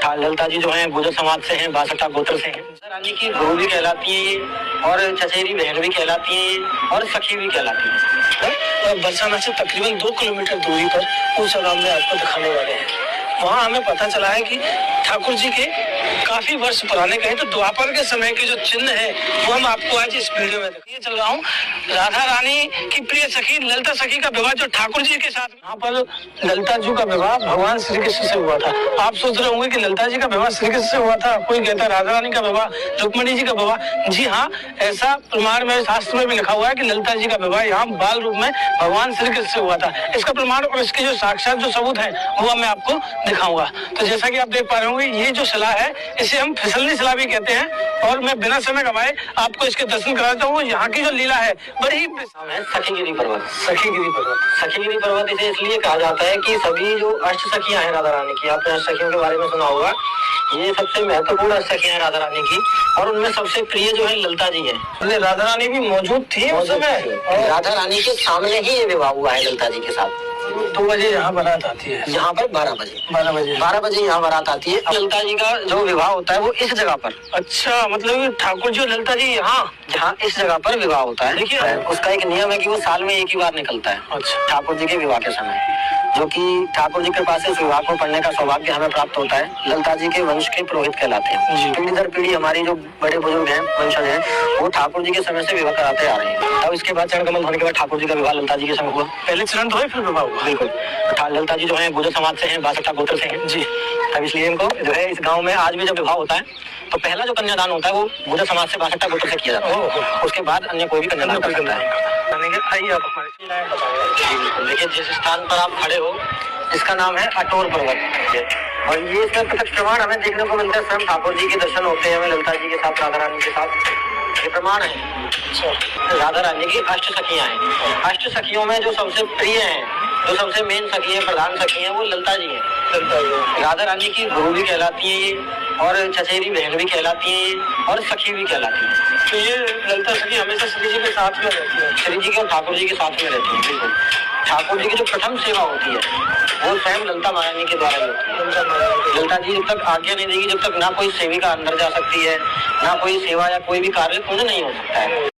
ललिता जी जो है गुर्जर समाज से हैं, बासठा गोत्र से हैं। रानी की बहू भी कहलाती है और चचेरी बहन भी कहलाती है और सखी भी कहलाती है। बरसाना से तकरीबन 2 किलोमीटर दूरी पर उस आराम में आपको दिखाने वाले हैं। वहाँ हमें पता चला है कि ठाकुर जी के काफी वर्ष पुराने कहें तो द्वापर के समय के जो चिन्ह है वो हम आपको आज इस वीडियो में दिखाने चल रहा हूँ। राधा रानी की प्रिय सखी ललिता सखी का विवाह जो ठाकुर जी के साथ, यहाँ पर ललिता जी का विवाह भगवान श्री कृष्ण से हुआ था। आप सोच रहे होंगे कि ललिता जी का विवाह श्री कृष्ण से हुआ था, कोई कहता है राधा रानी का विवाह रुक्मिणी जी का विवाह। जी हाँ, ऐसा प्रमाण में शास्त्र में भी लिखा हुआ है कि ललिता जी का विवाह यहाँ बाल रूप में भगवान श्री कृष्ण से हुआ था। इसका प्रमाण और इसके जो साक्षात जो सबूत है वो मैं आपको दिखाऊंगा। तो जैसा कि आप देख पा रहे होंगे, ये जो शिला है इसे हम फिसलनी शिला भी कहते हैं और मैं बिना समय गवाए आपको इसके दर्शन कराता हूँ। यहाँ की जो लीला है बड़ी ही सखीगिरी पर्वत। सखीगिरी पर्वत, सखीगिरी पर्वत इसे इसलिए कहा जाता है कि सभी जो अष्ट सखियां हैं राधा रानी की, आपने अष्ट सखियों के बारे में सुना होगा, ये सबसे महत्वपूर्ण अष्ट सखियां हैं राधा रानी की और उनमें सबसे प्रिय जो है ललिता जी है। राधा रानी भी मौजूद थी उस समय। राधा रानी के सामने ही ये विवाह हुआ है ललिता जी के साथ। 2 बजे यहाँ बारात आती है, यहाँ पर 12 बजे यहाँ बारात आती है। ललिता जी का जो विवाह होता है वो इस जगह पर। अच्छा, मतलब ठाकुर जी और ललिता जी यहाँ जहाँ इस जगह पर विवाह होता है। देखिए उसका एक नियम है कि वो साल में एक ही बार निकलता है। अच्छा। ठाकुर जी के विवाह के समय, जो कि ठाकुर जी के पास इस विवाह को पढ़ने का सौभाग्य हमें प्राप्त होता है। ललिता जी के वंश के पुरोहित कहलाते हैं। पीढ़ी दर पीढ़ी हमारी जो बड़े बुजुर्ग हैं, वंशज हैं, वो ठाकुर जी के समय से विवाह कराते आ रहे हैं। तब इसके बाद चरण कमल होने के बाद ठाकुर जी का विवाह ललिता जी के संग हुआ। पहले चरण तो है फिर विवाह हुआ। बिल्कुल। ललिता जी जो है गुर्जर समाज से हैं, बासठा गोत्र से हैं। जी। तब इसलिए इनको जो है इस गाँव में आज भी जब विवाह होता है तो पहला जो कन्यादान होता है वो गुर्जर समाज से बासठा गोत्र से किया जाता है। उसके बाद अन्य कोई भी कन्यादान कर सकता है। आइए आप हमारे। देखिए जिस स्थान पर आप खड़े हो इसका नाम है अटोर पर्वत और ये इसका प्रत्यक्ष प्रमाण हमें देखने को मिलता है। स्वयं ठाकुर जी के दर्शन होते हैं हमें ललिता जी के साथ, राधा रानी के साथ। ये प्रमाण है। राधा रानी की अष्ट सखियां हैं। अष्ट सखियों में जो सबसे प्रिय हैं, जो सबसे मेन सखी है, प्रधान सखी है, वो ललिता जी है। राधा रानी की बहू भी कहलाती है और चचेरी बहन भी कहलाती है और सखी भी कहलाती है। तो ये ललिता सखी हमेशा श्री जी के साथ में रहती है। श्री जी के और ठाकुर जी के साथ में रहती है। बिल्कुल। ठाकुर जी की जो प्रथम सेवा होती है वो स्वयं ललिता महारानी के द्वारा ही होती है। ललिता जी जब तक आज्ञा नहीं देगी, जब तक ना कोई सेविका अंदर जा सकती है, ना कोई सेवा या कोई भी कार्य पूर्ण नहीं हो सकता है।